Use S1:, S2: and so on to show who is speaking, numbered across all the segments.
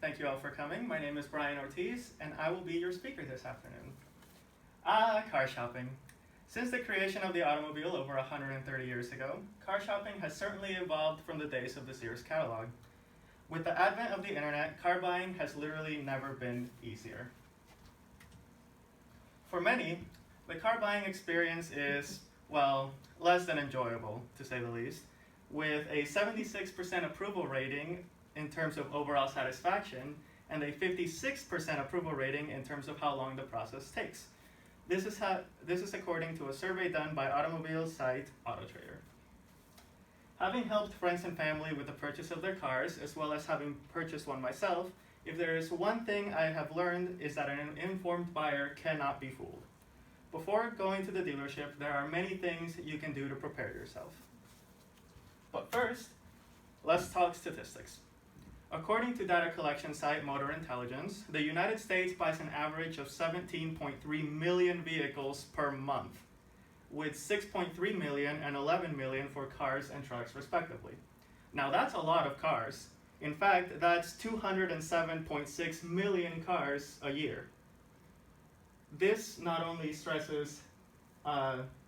S1: Thank you all for coming. My name is Brian Ortiz, and I will be your speaker this afternoon. Car shopping. Since the creation of the automobile over 130 years ago, car shopping has certainly evolved from the days of the Sears catalog. With the advent of the internet, car buying has literally never been easier. For many, the car buying experience is, well, less than enjoyable, to say the least, with a 76% approval rating in terms of overall satisfaction and a 56% approval rating in terms of how long the process takes. This is according to a survey done by automobile site AutoTrader. Having helped friends and family with the purchase of their cars, as well as having purchased one myself, if there is one thing I have learned is that an informed buyer cannot be fooled. Before going to the dealership, there are many things you can do to prepare yourself. But first, let's talk statistics. According to data collection site Motor Intelligence, the United States buys an average of 17.3 million vehicles per month, with 6.3 million and 11 million for cars and trucks respectively. Now that's a lot of cars. In fact, that's 207.6 million cars a year. This not only stresses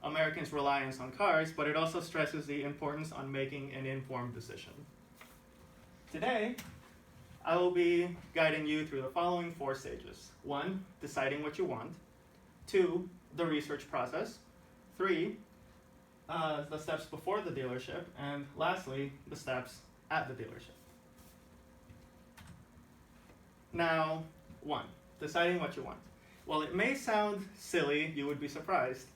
S1: Americans' reliance on cars, but it also stresses the importance on making an informed decision. Today, I will be guiding you through the following 4 stages. 1, deciding what you want. 2, the research process. 3, the steps before the dealership. And lastly, the steps at the dealership. Now, 1, deciding what you want. While it may sound silly, you would be surprised.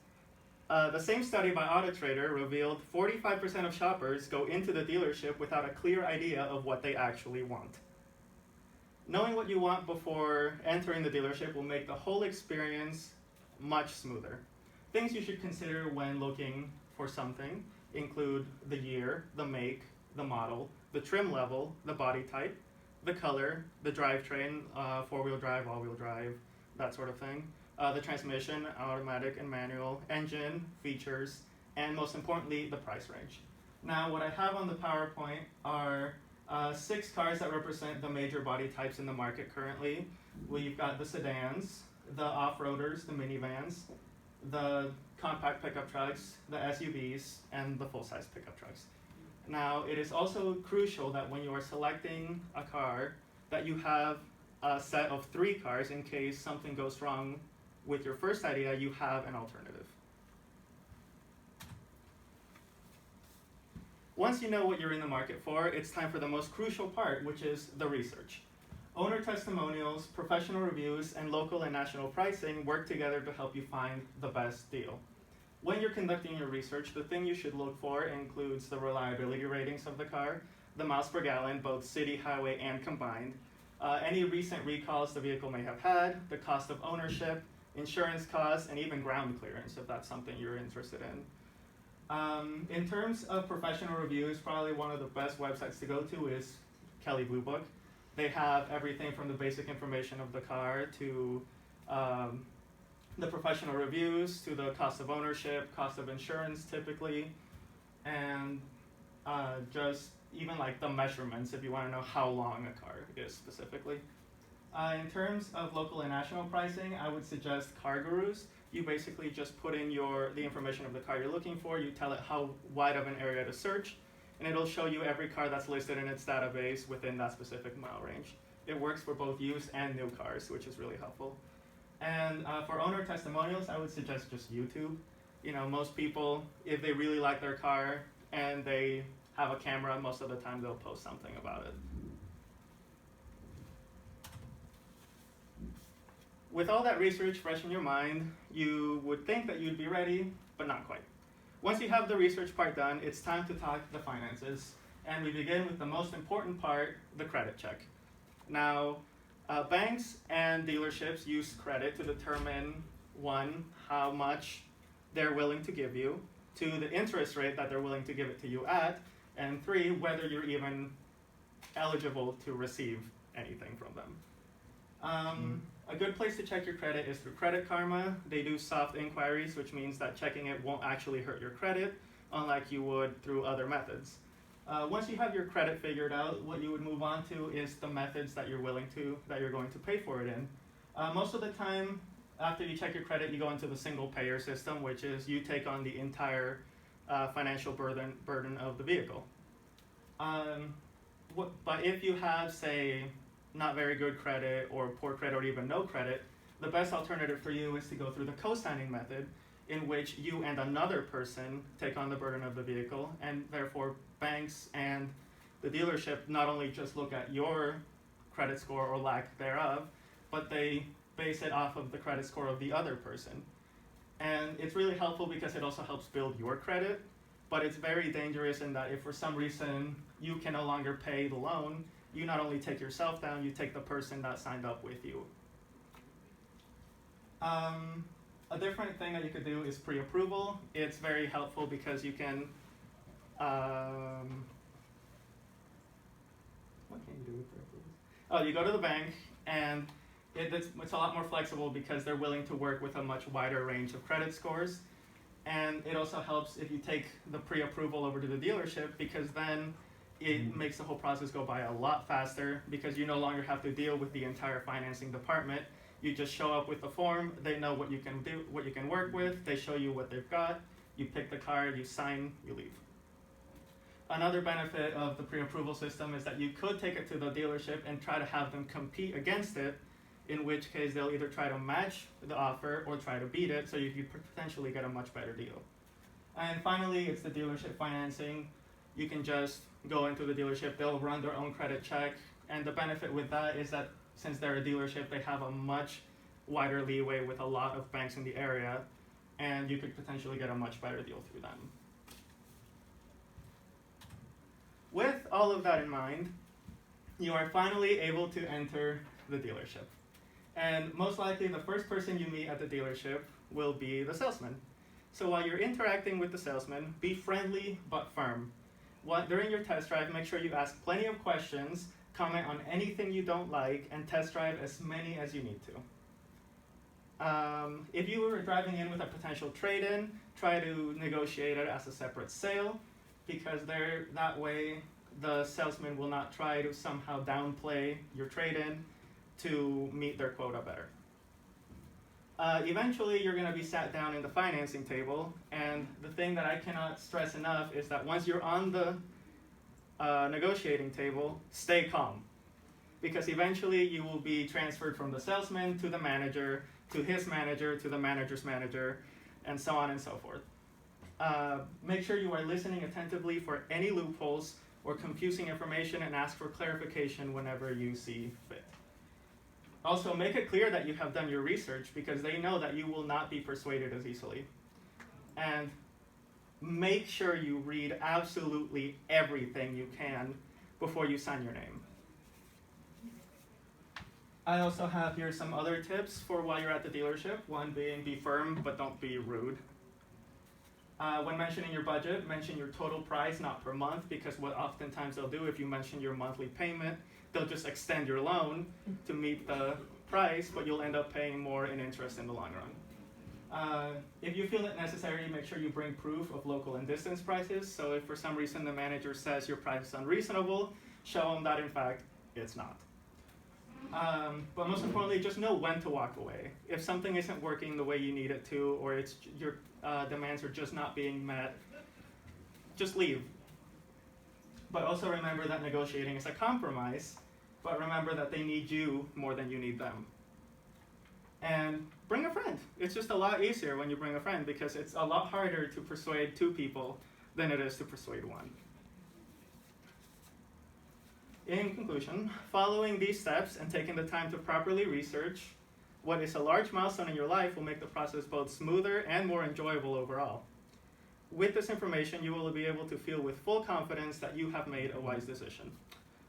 S1: The same study by AutoTrader revealed 45% of shoppers go into the dealership without a clear idea of what they actually want. Knowing what you want before entering the dealership will make the whole experience much smoother. Things you should consider when looking for something include the year, the make, the model, the trim level, the body type, the color, the drivetrain, 4-wheel drive, all-wheel drive, that sort of thing. The transmission, automatic and manual, engine, features, and most importantly, the price range. Now, what I have on the PowerPoint are 6 cars that represent the major body types in the market currently. We've got the sedans, the off-roaders, the minivans, the compact pickup trucks, the SUVs, and the full-size pickup trucks. Now, it is also crucial that when you are selecting a car, that you have a set of 3 cars in case something goes wrong with your first idea, you have an alternative. Once you know what you're in the market for, it's time for the most crucial part, which is the research. Owner testimonials, professional reviews, and local and national pricing work together to help you find the best deal. When you're conducting your research, the thing you should look for includes the reliability ratings of the car, the miles per gallon, both city, highway, and combined, any recent recalls the vehicle may have had, the cost of ownership, insurance costs, and even ground clearance if that's something you're interested in. In terms of professional reviews, probably one of the best websites to go to is Kelley Blue Book. They have everything from the basic information of the car to the professional reviews to the cost of ownership, cost of insurance typically, and just even like the measurements if you want to know how long a car is specifically. In terms of local and national pricing, I would suggest Car Gurus. You basically just put in the information of the car you're looking for, you tell it how wide of an area to search, and it'll show you every car that's listed in its database within that specific mile range. It works for both used and new cars, which is really helpful. And for owner testimonials, I would suggest just YouTube. You know, most people, if they really like their car and they have a camera, most of the time they'll post something about it. With all that research fresh in your mind, you would think that you'd be ready, but not quite. Once you have the research part done, it's time to talk the finances. And we begin with the most important part, the credit check. Now, banks and dealerships use credit to determine 1, how much they're willing to give you, 2, the interest rate that they're willing to give it to you at, and 3, whether you're even eligible to receive anything from them. A good place to check your credit is through Credit Karma. They do soft inquiries, which means that checking it won't actually hurt your credit, unlike you would through other methods. Once you have your credit figured out, what you would move on to is the methods that you're going to pay for it in. Most of the time, after you check your credit, you go into the single payer system, which is you take on the entire financial burden of the vehicle. But if you have, say, not very good credit or poor credit or even no credit, the best alternative for you is to go through the co-signing method, in which you and another person take on the burden of the vehicle, and therefore banks and the dealership not only just look at your credit score or lack thereof, but they base it off of the credit score of the other person. And it's really helpful because it also helps build your credit, but it's very dangerous in that if for some reason you can no longer pay the loan, you not only take yourself down, you take the person that signed up with you. A different thing that you could do is pre-approval. It's very helpful because you can, what can you do with pre-approval? Oh, you go to the bank, and it's a lot more flexible because they're willing to work with a much wider range of credit scores. And it also helps if you take the pre-approval over to the dealership, because then it makes the whole process go by a lot faster, because you no longer have to deal with the entire financing department. You just show up with the form, they know what you can do, what you can work with, they show you what they've got, you pick the card, you sign, you leave. Another benefit of the pre-approval system is that you could take it to the dealership and try to have them compete against it, in which case they'll either try to match the offer or try to beat it, so you could potentially get a much better deal. And finally, it's the dealership financing. You can just go into the dealership, they'll run their own credit check, and the benefit with that is that since they're a dealership, they have a much wider leeway with a lot of banks in the area, and you could potentially get a much better deal through them. With all of that in mind, you are finally able to enter the dealership. And most likely the first person you meet at the dealership will be the salesman. So while you're interacting with the salesman, be friendly but firm. During your test drive, make sure you ask plenty of questions, comment on anything you don't like, and test drive as many as you need to. If you were driving in with a potential trade-in, try to negotiate it as a separate sale, because that way the salesman will not try to somehow downplay your trade-in to meet their quota better. Eventually, you're going to be sat down in the financing table, and the thing that I cannot stress enough is that once you're on the negotiating table, stay calm, because eventually you will be transferred from the salesman to the manager, to his manager, to the manager's manager, and so on and so forth. Make sure you are listening attentively for any loopholes or confusing information, and ask for clarification whenever you see fit. Also, make it clear that you have done your research, because they know that you will not be persuaded as easily. And make sure you read absolutely everything you can before you sign your name. I also have here some other tips for while you're at the dealership. One being, be firm, but don't be rude. When mentioning your budget, mention your total price, not per month, because what oftentimes they'll do, if you mention your monthly payment, they'll just extend your loan to meet the price, but you'll end up paying more in interest in the long run. If you feel it necessary, make sure you bring proof of local and distance prices. So if for some reason the manager says your price is unreasonable, show them that in fact it's not. But most importantly, just know when to walk away. If something isn't working the way you need it to, or your demands are just not being met, just leave. But also remember that negotiating is a compromise, but remember that they need you more than you need them. And bring a friend. It's just a lot easier when you bring a friend, because it's a lot harder to persuade two people than it is to persuade one. In conclusion, following these steps and taking the time to properly research what is a large milestone in your life will make the process both smoother and more enjoyable overall. With this information, you will be able to feel with full confidence that you have made a wise decision.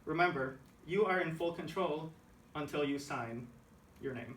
S1: Remember, you are in full control until you sign your name.